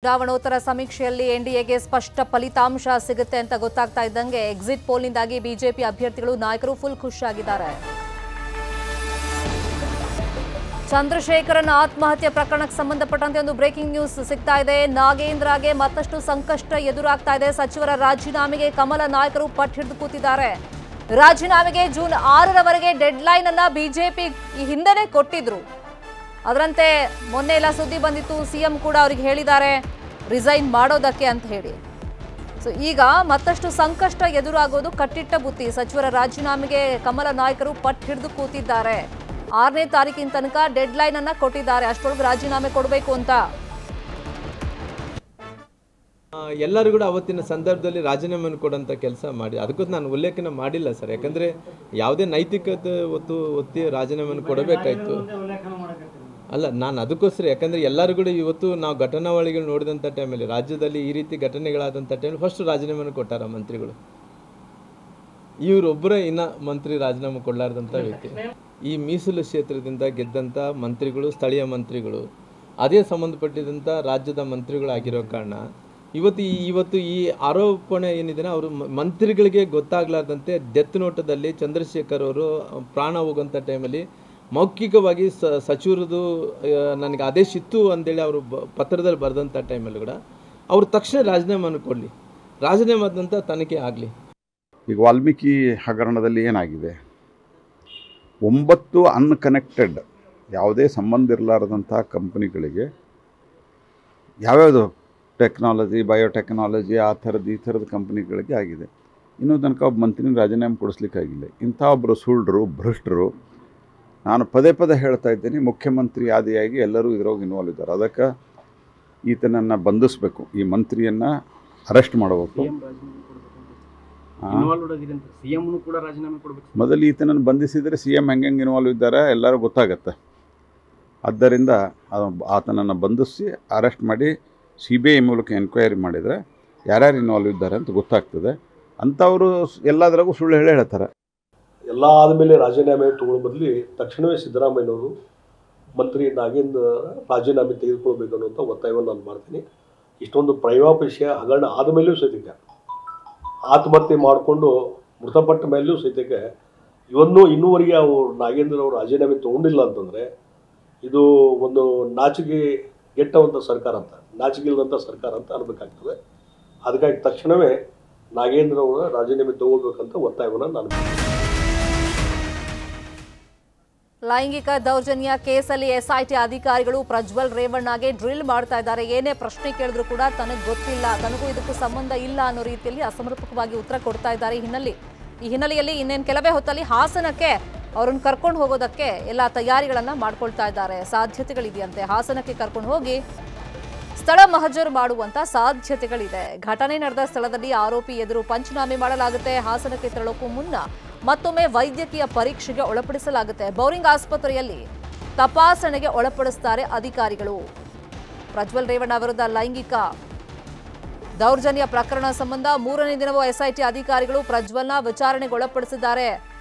ಚುನಾವಣೋತ್ತರ ಸಮೀಕ್ಷೆಯಲ್ಲಿ ಎನ್ಡಿಎಗೆ ಸ್ಪಷ್ಟ ಫಲಿತಾಂಶ ಸಿಗುತ್ತೆ ಅಂತ ಗೊತ್ತಾಗ್ತಾ ಇದ್ದಂಗೆ ಎಕ್ಸಿಟ್ ಪೋಲ್ನಿಂದಾಗಿ ಬಿಜೆಪಿ ಅಭ್ಯರ್ಥಿಗಳು ನಾಯಕರು ಫುಲ್ ಖುಷಿಯಾಗಿದ್ದಾರೆ. ಚಂದ್ರಶೇಖರನ್ ಆತ್ಮಹತ್ಯೆ ಪ್ರಕರಣಕ್ಕೆ ಸಂಬಂಧಪಟ್ಟಂತೆ ಒಂದು ಬ್ರೇಕಿಂಗ್ ನ್ಯೂಸ್ ಸಿಗ್ತಾ ಇದೆ. ನಾಗೇಂದ್ರಗೆ ಮತ್ತಷ್ಟು ಸಂಕಷ್ಟ ಎದುರಾಗ್ತಾ ಇದೆ. ಸಚಿವರ ರಾಜೀನಾಮೆಗೆ ಕಮಲ ನಾಯಕರು ಪಟ್ಟು ಹಿಡಿದು ಕೂತಿದ್ದಾರೆ. ರಾಜೀನಾಮೆಗೆ ಜೂನ್ 6ರವರೆಗೆ ಡೆಡ್ ಲೈನ್ ಅನ್ನ ಬಿಜೆಪಿ ಈ ಹಿಂದೆನೇ ಕೊಟ್ಟಿದ್ರು. ಅದರಂತೆ ಮೊನ್ನೆ ಎಲ್ಲ ಸುದ್ದಿ ಬಂದಿತ್ತು, ಸಿಎಂ ಕೂಡ ಅವರಿಗೆ ಹೇಳಿದ್ದಾರೆ ರಿಸೈನ್ ಮಾಡೋದಕ್ಕೆ ಅಂತ ಹೇಳಿ. ಸೊ ಈಗ ಮತ್ತಷ್ಟು ಸಂಕಷ್ಟ ಎದುರಾಗೋದು ಕಟ್ಟಿಟ್ಟ ಬುತ್ತಿ. ಸಚಿವರ ರಾಜೀನಾಮೆಗೆ ಕಮಲ ನಾಯಕರು ಪಟ್ಟು ಹಿಡಿದು ಕೂತಿದ್ದಾರೆ. 6ನೇ ತಾರೀಕಿನ ತನಕ ಡೆಡ್ ಲೈನ್ ಅನ್ನ ಕೊಟ್ಟಿದ್ದಾರೆ. ಅಷ್ಟೊಳಗೆ ರಾಜೀನಾಮೆ ಕೊಡಬೇಕು ಅಂತ. ಎಲ್ಲರೂ ಕೂಡ ಅವತ್ತಿನ ಸಂದರ್ಭದಲ್ಲಿ ರಾಜೀನಾಮೆಯನ್ನು ಕೊಡೋಂಥ ಕೆಲಸ ಮಾಡಿ ಅದಕ್ಕೂ ನಾನು ಉಲ್ಲೇಖನ ಮಾಡಿಲ್ಲ ಸರ್. ಯಾಕಂದರೆ ಯಾವುದೇ ನೈತಿಕತೆ ಒತ್ತಿ ರಾಜೀನಾಮೆಯನ್ನು ಕೊಡಬೇಕಾಯಿತು ಅಲ್ಲ, ನಾನು ಅದಕ್ಕೋಸ್ಕರ. ಯಾಕಂದರೆ ಎಲ್ಲರೂ ಕೂಡ ಇವತ್ತು ನಾವು ಘಟನಾವಳಿಗಳು ನೋಡಿದಂಥ ಟೈಮಲ್ಲಿ ರಾಜ್ಯದಲ್ಲಿ ಈ ರೀತಿ ಘಟನೆಗಳಾದಂಥ ಟೈಮಲ್ಲಿ ಫಸ್ಟ್ ರಾಜೀನಾಮೆಯನ್ನು ಕೊಟ್ಟಾರ ಮಂತ್ರಿಗಳು. ಇವರೊಬ್ಬರೇ ಇನ್ನು ಮಂತ್ರಿ ರಾಜೀನಾಮೆ ಕೊಡಲಾರ್ದಂಥ ವ್ಯಕ್ತಿ. ಈ ಮೀಸಲು ಕ್ಷೇತ್ರದಿಂದ ಗೆದ್ದಂಥ ಮಂತ್ರಿಗಳು, ಸ್ಥಳೀಯ ಮಂತ್ರಿಗಳು, ಅದೇ ಸಂಬಂಧಪಟ್ಟಿದ್ದಂಥ ರಾಜ್ಯದ ಮಂತ್ರಿಗಳಾಗಿರೋ ಕಾರಣ ಇವತ್ತು ಈ ಆರೋಪಣೆ ಏನಿದೆ ಅವರು ಮಂತ್ರಿಗಳಿಗೆ ಗೊತ್ತಾಗಲಾರ್ದಂತೆ ಡೆತ್ ನೋಟದಲ್ಲಿ ಚಂದ್ರಶೇಖರ್ ಅವರು ಪ್ರಾಣ ಹೋಗುವಂಥ ಟೈಮಲ್ಲಿ ಮೌಖಿಕವಾಗಿ ಸಚಿವರದು ನನಗೆ ಆದೇಶ ಇತ್ತು ಅಂತೇಳಿ ಅವರು ಪತ್ರದಲ್ಲಿ ಬರೆದಂಥ ಟೈಮಲ್ಲಿ ಕೂಡ ಅವರು ತಕ್ಷಣ ರಾಜೀನಾಮೆಯನ್ನು ಕೊಡಲಿ, ರಾಜೀನಾಮೆ ಆದಂಥ ತನಿಖೆ ಆಗಲಿ. ಈಗ ವಾಲ್ಮೀಕಿ ಹಗರಣದಲ್ಲಿ ಏನಾಗಿದೆ, 9 ಅನ್ಕನೆಕ್ಟೆಡ್ ಯಾವುದೇ ಸಂಬಂಧ ಇರಲಾರದಂಥ ಕಂಪ್ನಿಗಳಿಗೆ ಯಾವ್ಯಾವುದು ಟೆಕ್ನಾಲಜಿ, ಬಯೋಟೆಕ್ನಾಲಜಿ ಈ ಥರದ ಕಂಪ್ನಿಗಳಿಗೆ ಆಗಿದೆ. ಇನ್ನೂ ತನಕ ಒಬ್ಬ ಮಂತ್ರಿನ ರಾಜೀನಾಮೆ ಕೊಡಿಸ್ಲಿಕ್ಕಾಗಿಲ್ಲ. ಇಂಥ ಒಬ್ಬರು ಸುಳ್ಳು ಭ್ರಷ್ಟರು. ನಾನು ಪದೇ ಹೇಳ್ತಾ ಇದ್ದೀನಿ, ಮುಖ್ಯಮಂತ್ರಿ ಆದಿಯಾಗಿ ಎಲ್ಲರೂ ಇದರೊಳಗೆ ಇನ್ವಾಲ್ವ್ ಇದ್ದಾರೆ. ಅದಕ್ಕೆ ಈತನನ್ನು ಬಂಧಿಸಬೇಕು, ಈ ಮಂತ್ರಿಯನ್ನು ಅರೆಸ್ಟ್ ಮಾಡಬೇಕು. ಮೊದಲು ಈತನನ್ನು ಬಂಧಿಸಿದರೆ CM ಹೆಂಗೆ ಇನ್ವಾಲ್ವ್ ಇದ್ದಾರೆ ಎಲ್ಲರೂ ಗೊತ್ತಾಗತ್ತೆ. ಆದ್ದರಿಂದ ಆತನನ್ನು ಬಂಧಿಸಿ ಅರೆಸ್ಟ್ ಮಾಡಿ CBI ಮೂಲಕ ಎನ್ಕ್ವೈರಿ ಮಾಡಿದರೆ ಯಾರ್ಯಾರು ಇನ್ವಾಲ್ವ್ ಇದ್ದಾರೆ ಅಂತ ಗೊತ್ತಾಗ್ತದೆ. ಅಂಥವರು ಎಲ್ಲದರಾಗೂ ಸುಳ್ಳು ಹೇಳ್ತಾರೆ. ಎಲ್ಲ ಆದಮೇಲೆ ರಾಜೀನಾಮೆ ತಗೊಳ್ಳೋ ಬದಲಿ ತಕ್ಷಣವೇ ಸಿದ್ದರಾಮಯ್ಯನವರು ಮಂತ್ರಿ ನಾಗೇಂದ್ರ ರಾಜೀನಾಮೆ ತೆಗೆದುಕೊಳ್ಬೇಕು ಅನ್ನೋಂಥ ಒತ್ತಾಯವನ್ನು ನಾನು ಮಾಡ್ತೀನಿ. ಇಷ್ಟೊಂದು ಪ್ರೈವಾಪೇಶಿಯ ಹಗರಣ ಆದಮೇಲೂ ಸಹಿತಕ್ಕೆ ಆತ್ಮಹತ್ಯೆ ಮಾಡಿಕೊಂಡು ಮೃತಪಟ್ಟ ಮೇಲೂ ಸಹಿತಕ್ಕೆ ಇನ್ನೂವರೆಗೆ ನಾಗೇಂದ್ರ ಅವರು ರಾಜೀನಾಮೆ ತೊಗೊಂಡಿಲ್ಲ ಅಂತಂದರೆ ಇದು ಒಂದು ನಾಚಿಕೆ ಗೆಟ್ಟವಂಥ ಸರ್ಕಾರ ಅಂತ, ನಾಚಿಕೆಯಿಲ್ಲದಂಥ ಸರ್ಕಾರ ಅಂತ ಅನ್ಬೇಕಾಗ್ತದೆ. ಅದಕ್ಕಾಗಿ ತಕ್ಷಣವೇ ನಾಗೇಂದ್ರ ಅವರ ರಾಜೀನಾಮೆ ತಗೋಬೇಕಂತ ಒತ್ತಾಯವನ್ನು ನಾನು. ಲೈಂಗಿಕ ದೌರ್ಜನ್ಯ ಕೇಸಲ್ಲಿ SIT ಅಧಿಕಾರಿಗಳು ಪ್ರಜ್ವಲ್ ರೇವಣ್ಣಗೆ ಡ್ರಿಲ್ ಮಾಡ್ತಾ ಇದ್ದಾರೆ. ಏನೇ ಪ್ರಶ್ನೆ ಕೇಳಿದ್ರು ಕೂಡ ತನಗೆ ಗೊತ್ತಿಲ್ಲ, ತನಗೂ ಇದಕ್ಕೂ ಸಂಬಂಧ ಇಲ್ಲ ಅನ್ನೋ ರೀತಿಯಲ್ಲಿ ಅಸಮರ್ಪಕವಾಗಿ ಉತ್ತರ ಕೊಡ್ತಾ ಇದ್ದಾರೆ. ಈ ಹಿನ್ನೆಲೆಯಲ್ಲಿ ಇನ್ನೇನು ಕೆಲವೇ ಹೊತ್ತಲ್ಲಿ ಹಾಸನಕ್ಕೆ ಅವರನ್ನು ಕರ್ಕೊಂಡು ಹೋಗೋದಕ್ಕೆ ಎಲ್ಲ ತಯಾರಿಗಳನ್ನು ಮಾಡ್ಕೊಳ್ತಾ ಇದ್ದಾರೆ. ಸಾಧ್ಯತೆಗಳಿದೆಯಂತೆ. ಹಾಸನಕ್ಕೆ ಕರ್ಕೊಂಡು ಹೋಗಿ ಸ್ಥಳ ಮಹಜರು ಮಾಡುವಂತ ಸಾಧ್ಯತೆಗಳಿದೆ. ಘಟನೆ ನಡೆದ ಸ್ಥಳದಲ್ಲಿ ಆರೋಪಿ ಎದುರು ಪಂಚನಾಮೆ ಮಾಡಲಾಗುತ್ತೆ. ಹಾಸನಕ್ಕೆ ತೆರಳೋಕ್ಕೂ ಮುನ್ನ ಮತ್ತೊಮ್ಮೆ ವೈದ್ಯಕೀಯ ಪರೀಕ್ಷೆಗೆ ಒಳಪಡಿಸಲಾಗುತ್ತೆ. ಬೌರಿಂಗ್ ಆಸ್ಪತ್ರೆಯಲ್ಲಿ ತಪಾಸಣೆಗೆ ಒಳಪಡಿಸುತ್ತಾರೆ ಅಧಿಕಾರಿಗಳು. ಪ್ರಜ್ವಲ್ ರೇವಣ್ಣ ವಿರುದ್ಧ ಲೈಂಗಿಕ ದೌರ್ಜನ್ಯ ಪ್ರಕರಣ ಸಂಬಂಧ 3ನೇ ದಿನವೂ SIT ಅಧಿಕಾರಿಗಳು ಪ್ರಜ್ವಲ್ನ ವಿಚಾರಣೆಗೆ ಒಳಪಡಿಸಿದ್ದಾರೆ.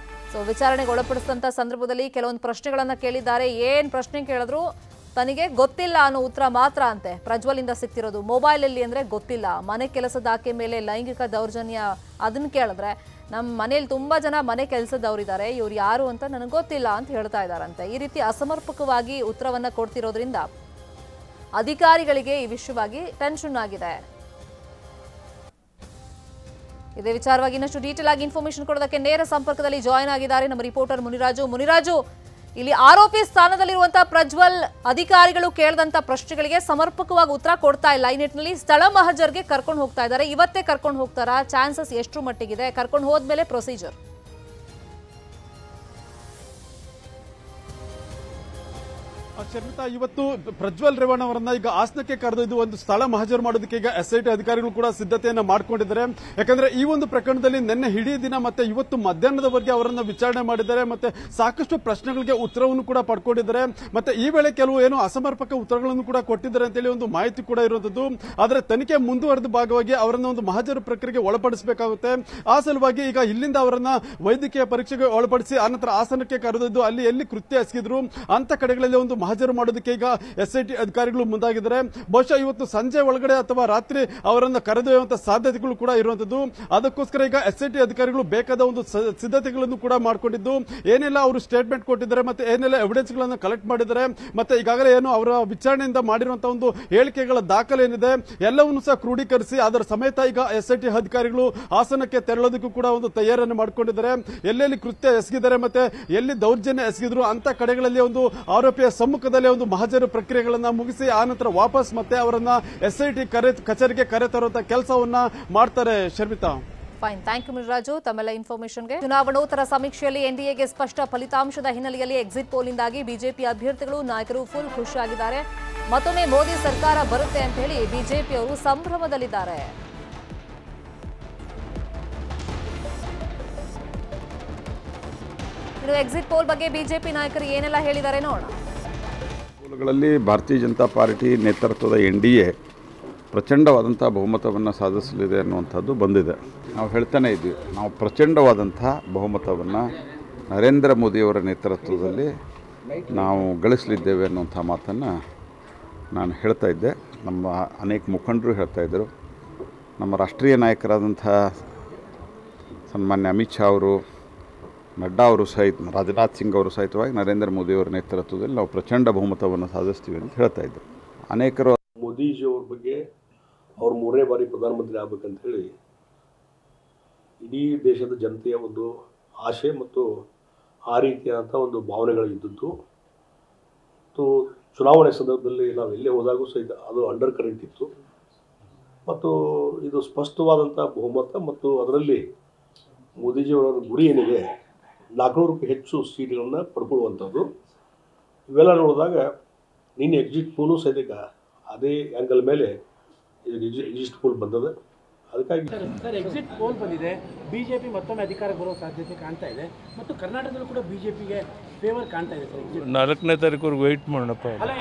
ಸೊ ವಿಚಾರಣೆಗೆ ಒಳಪಡಿಸಿದಂಥ ಸಂದರ್ಭದಲ್ಲಿ ಕೆಲವೊಂದು ಪ್ರಶ್ನೆಗಳನ್ನು ಕೇಳಿದ್ದಾರೆ. ಏನು ಪ್ರಶ್ನೆ ಕೇಳಿದ್ರು ತನಗೆ ಗೊತ್ತಿಲ್ಲ ಅನ್ನೋ ಉತ್ತರ ಮಾತ್ರ ಅಂತೆ. ಪ್ರಜ್ವಲಿಂದ ಸಿಕ್ತಿರೋದು ಮೊಬೈಲಲ್ಲಿ ಅಂದರೆ ಗೊತ್ತಿಲ್ಲ. ಮನೆ ಕೆಲಸದಾಕೆ ಮೇಲೆ ಲೈಂಗಿಕ ದೌರ್ಜನ್ಯ ಅದನ್ನು ಕೇಳಿದ್ರೆ ನಮ್ಮ ಮನೇಲಿ ತುಂಬ ಜನ ಮನೆ ಕೆಲಸದವರಿದ್ದಾರೆ, ಇವ್ರು ಯಾರು ಅಂತ ನನಗೆ ಗೊತ್ತಿಲ್ಲ ಅಂತ ಹೇಳ್ತಾ ಇದ್ದಾರಂತೆ. ಈ ರೀತಿ ಅಸಮರ್ಪಕವಾಗಿ ಉತ್ತರವನ್ನು ಕೊಡ್ತಿರೋದ್ರಿಂದ ಅಧಿಕಾರಿಗಳಿಗೆ ಈ ವಿಷಯವಾಗಿ ಟೆನ್ಷನ್ ಆಗಿದೆ. ಇದೇ ವಿಚಾರವಾಗಿ ಇನ್ನಷ್ಟು ಡೀಟೇಲ್ ಆಗಿ ಇನ್ಫಾರ್ಮೇಶನ್ ಕೊಡೋದಕ್ಕೆ ನೇರ ಸಂಪರ್ಕದಲ್ಲಿ ಜಾಯಿನ್ ಆಗಿದ್ದಾರೆ ನಮ್ಮ ರಿಪೋರ್ಟರ್ ಮುನಿರಾಜು. ಇಲ್ಲಿ ಆರೋಪಿ ಸ್ಥಾನದಲ್ಲಿರುವಂತಹ ಪ್ರಜ್ವಲ್ ಅಧಿಕಾರಿಗಳು ಕೇಳಿದಂತ ಪ್ರಶ್ನೆಗಳಿಗೆ ಸಮರ್ಪಕವಾಗಿ ಉತ್ತರ ಕೊಡ್ತಾ ಇಲ್ಲ. ಈ ನಿಟ್ಟಿನಲ್ಲಿ ಸ್ಥಳ ಮಹಜರ್ಗೆ ಕರ್ಕೊಂಡು ಹೋಗ್ತಾ ಇದ್ದಾರೆ. ಇವತ್ತೇ ಕರ್ಕೊಂಡು ಹೋಗ್ತಾರಾ? ಚಾನ್ಸಸ್ ಎಷ್ಟು ಮಟ್ಟಿಗಿದೆ? ಕರ್ಕೊಂಡು ಹೋದ್ಮೇಲೆ ಪ್ರೊಸೀಜರ್ ಶರ್ಮಿತಾ, ಇವತ್ತು ಪ್ರಜ್ವಲ್ ರೇವಣ್ಣ ಅವರನ್ನ ಈಗ ಹಾಸನಕ್ಕೆ ಕರೆದೊಯ್ದು ಒಂದು ಸ್ಥಳ ಮಹಜರು ಮಾಡೋದಕ್ಕೆ ಈಗ SIT ಅಧಿಕಾರಿಗಳು ಕೂಡ ಸಿದ್ಧತೆಯನ್ನ ಮಾಡಿಕೊಂಡಿದ್ದಾರೆ. ಯಾಕಂದ್ರೆ ಈ ಒಂದು ಪ್ರಕರಣದಲ್ಲಿ ನಿನ್ನೆ ಇಡೀ ದಿನ ಮತ್ತೆ ಇವತ್ತು ಮಧ್ಯಾಹ್ನದವರೆಗೆ ಅವರನ್ನ ವಿಚಾರಣೆ ಮಾಡಿದ್ದಾರೆ. ಮತ್ತೆ ಸಾಕಷ್ಟು ಪ್ರಶ್ನೆಗಳಿಗೆ ಉತ್ತರವನ್ನು ಕೂಡ ಪಡ್ಕೊಂಡಿದ್ದಾರೆ. ಮತ್ತೆ ಈ ವೇಳೆ ಕೆಲವು ಏನು ಅಸಮರ್ಪಕ ಉತ್ತರಗಳನ್ನು ಕೂಡ ಕೊಟ್ಟಿದ್ದಾರೆ ಅಂತೇಳಿ ಒಂದು ಮಾಹಿತಿ ಕೂಡ ಇರುವಂತದ್ದು. ಆದರೆ ತನಿಖೆ ಮುಂದುವರೆದ ಭಾಗವಾಗಿ ಅವರನ್ನ ಒಂದು ಮಹಜರು ಪ್ರಕ್ರಿಯೆಗೆ ಒಳಪಡಿಸಬೇಕಾಗುತ್ತೆ. ಆ ಸಲುವಾಗಿ ಈಗ ಇಲ್ಲಿಂದ ಅವರನ್ನ ವೈದ್ಯಕೀಯ ಪರೀಕ್ಷೆಗೆ ಒಳಪಡಿಸಿ ಆನಂತರ ಹಾಸನಕ್ಕೆ ಕರೆದೊಯ್ದು ಅಲ್ಲಿ ಎಲ್ಲಿ ಕೃತ್ಯ ಎಸಗಿದ್ರು ಅಂತ ಕಡೆಗಳಲ್ಲಿ ಒಂದು ಮಹಜರು ಮಾಡೋದಕ್ಕೆ ಈಗ SIT ಅಧಿಕಾರಿಗಳು ಮುಂದಾಗಿದ್ದಾರೆ. ಬಹುಶಃ ಇವತ್ತು ಸಂಜೆ ಒಳಗಡೆ ಅಥವಾ ರಾತ್ರಿ ಅವರನ್ನು ಕರೆದೊಯ್ಯುವಂತಹ ಸಾಧ್ಯತೆಗಳು ಕೂಡ ಇರುವಂತದ್ದು. ಅದಕ್ಕೋಸ್ಕರ ಈಗ SIT ಅಧಿಕಾರಿಗಳು ಬೇಕಾದ ಒಂದು ಸಿದ್ಧತೆಗಳನ್ನು ಕೂಡ ಮಾಡಿಕೊಂಡಿದ್ದು, ಏನೆಲ್ಲ ಅವರು ಸ್ಟೇಟ್ಮೆಂಟ್ ಕೊಟ್ಟಿದ್ದಾರೆ ಮತ್ತೆ ಏನೆಲ್ಲ ಎವಿಡೆನ್ಸ್ ಗಳನ್ನು ಕಲೆಕ್ಟ್ ಮಾಡಿದ್ದಾರೆ, ಮತ್ತೆ ಈಗಾಗಲೇ ಏನು ಅವರ ವಿಚಾರಣೆಯಿಂದ ಮಾಡಿರುವಂತಹ ಒಂದು ಹೇಳಿಕೆಗಳ ದಾಖಲೆ ಏನಿದೆ ಎಲ್ಲವನ್ನೂ ಸಹ ಕ್ರೋಢೀಕರಿಸಿ ಅದರ ಸಮೇತ ಈಗ SIT ಅಧಿಕಾರಿಗಳು ಹಾಸನಕ್ಕೆ ತೆರಳೋದಕ್ಕೂ ಕೂಡ ಒಂದು ತಯಾರಿಯನ್ನು ಮಾಡಿಕೊಂಡಿದ್ದಾರೆ. ಎಲ್ಲೆಲ್ಲಿ ಕೃತ್ಯ ಎಸಗಿದ್ದಾರೆ ಮತ್ತೆ ಎಲ್ಲಿ ದೌರ್ಜನ್ಯ ಎಸಗಿದ್ರು ಅಂತ ಕಡೆಗಳಲ್ಲಿ ಒಂದು ಆರೋಪಿಯ ಸಮ್ಮುಖದಲ್ಲಿ ಒಂದು ಮಹಜರು ಪ್ರಕ್ರಿಯೆಗಳನ್ನ ಮುಗಿಸಿ ಆನಂತರ ವಾಪಸ್ ಮತ್ತೆ ಅವರನ್ನ SIT ಕಚೇರಿಗೆ ಕರೆ ತರುವಂತಹ ಕೆಲಸವನ್ನ ಮಾಡ್ತಾರೆ. Sharmita, fine, thank you Muniraju ತಮ್ಮೆಲ್ಲ ಇನ್ಫಾರ್ಮೇಷನ್ಗೆ. ಚುನಾವಣೋತ್ತರ ಸಮೀಕ್ಷೆಯಲ್ಲಿ NDAಗೆ ಸ್ಪಷ್ಟ ಫಲಿತಾಂಶದ ಹಿನ್ನೆಲೆಯಲ್ಲಿ ಎಕ್ಸಿಟ್ ಪೋಲ್ನಿಂದಾಗಿ ಬಿಜೆಪಿ ಅಭ್ಯರ್ಥಿಗಳು ನಾಯಕರು ಫುಲ್ ಖುಷಿಯಾಗಿದ್ದಾರೆ. ಮತ್ತೊಮ್ಮೆ ಮೋದಿ ಸರ್ಕಾರ ಬರುತ್ತೆ ಅಂತ ಹೇಳಿ ಬಿಜೆಪಿಯವರು ಸಂಭ್ರಮದಲ್ಲಿದ್ದಾರೆ. ಇನ್ನು ಎಕ್ಸಿಟ್ ಪೋಲ್ ಬಗ್ಗೆ ಬಿಜೆಪಿ ನಾಯಕರು ಏನೆಲ್ಲ ಹೇಳಿದ್ದಾರೆ ನೋಡೋಣ. ಪೋಲ್ಗಳಲ್ಲಿ ಭಾರತೀಯ ಜನತಾ ಪಾರ್ಟಿ ನೇತೃತ್ವದ NDA ಪ್ರಚಂಡವಾದಂಥ ಬಹುಮತವನ್ನು ಸಾಧಿಸಲಿದೆ ಅನ್ನುವಂಥದ್ದು ಬಂದಿದೆ. ನಾವು ಹೇಳ್ತಾನೆ ಇದ್ವಿ, ನಾವು ಪ್ರಚಂಡವಾದಂಥ ಬಹುಮತವನ್ನು ನರೇಂದ್ರ ಮೋದಿಯವರ ನೇತೃತ್ವದಲ್ಲಿ ನಾವು ಗಳಿಸಲಿದ್ದೇವೆ ಅನ್ನುವಂಥ ಮಾತನ್ನು ನಾನು ಹೇಳ್ತಾ ಇದ್ದೆ. ನಮ್ಮ ಅನೇಕ ಮುಖಂಡರು ಹೇಳ್ತಾ ಇದ್ದರು. ನಮ್ಮ ರಾಷ್ಟ್ರೀಯ ನಾಯಕರಾದಂಥ ಸನ್ಮಾನ್ಯ ಅಮಿತ್ ಶಾ ಅವರು, ನಡ್ಡಾ ಅವರು ಸಹಿತ, ರಾಜನಾಥ್ ಸಿಂಗ್ ಅವರು ಸಹಿತವಾಗಿ ನರೇಂದ್ರ ಮೋದಿಯವರ ನೇತೃತ್ವದಲ್ಲಿ ನಾವು ಪ್ರಚಂಡ ಬಹುಮತವನ್ನು ಸಾಧಿಸ್ತೀವಿ ಅಂತ ಹೇಳ್ತಾ ಇದ್ದರು. ಅನೇಕರು ಮೋದಿಜಿಯವ್ರ ಬಗ್ಗೆ ಅವ್ರು 3ನೇ ಬಾರಿ ಪ್ರಧಾನಮಂತ್ರಿ ಆಗಬೇಕಂತ ಹೇಳಿ ಇಡೀ ದೇಶದ ಜನತೆಯ ಒಂದು ಆಶೆ ಮತ್ತು ಆ ರೀತಿಯಾದಂಥ ಒಂದು ಭಾವನೆಗಳಿದ್ದದ್ದು. ಮತ್ತು ಚುನಾವಣೆ ಸಂದರ್ಭದಲ್ಲಿ ನಾವು ಎಲ್ಲೇ ಹೋದಾಗೂ ಸಹಿತ ಅದು ಅಂಡರ್ ಕರೆಂಟ್ ಇತ್ತು. ಮತ್ತು ಇದು ಸ್ಪಷ್ಟವಾದಂಥ ಬಹುಮತ ಮತ್ತು ಅದರಲ್ಲಿ ಮೋದಿಜಿಯವರ ಗುರಿ ಏನಿದೆ 400ಕ್ಕೂ ಹೆಚ್ಚು ಸೀಟ್ಗಳನ್ನು ಪಡ್ಕೊಳ್ಳುವಂಥದ್ದು. ಇವೆಲ್ಲ ನೋಡಿದಾಗ ನಿನ್ನೆ ಎಕ್ಸಿಟ್ ಪೋಲು ಸಹಿತ ಅದೇ ಆ್ಯಂಗಲ್ ಮೇಲೆ ಎಕ್ಸಿಟ್ ಪೋಲ್ ಬಂದದೆ. ಅದಕ್ಕಾಗಿ ಸರ್ ಎಕ್ಸಿಟ್ ಪೋಲ್ ಬಂದಿದೆ, ಬಿಜೆಪಿ ಮತ್ತೊಮ್ಮೆ ಅಧಿಕಾರಕ್ಕೆ ಬರೋ ಸಾಧ್ಯತೆ ಕಾಣ್ತಾ ಇದೆ ಮತ್ತು ಕರ್ನಾಟಕದಲ್ಲೂ ಕೂಡ ಬಿಜೆಪಿಗೆ ಫೇವರ್ ಕಾಣ್ತಾ ಇದೆ ಸರ್. 4ನೇ ತಾರೀಕು ವೆಯ್ಟ್ ಮಾಡೋಣಪ್ಪ.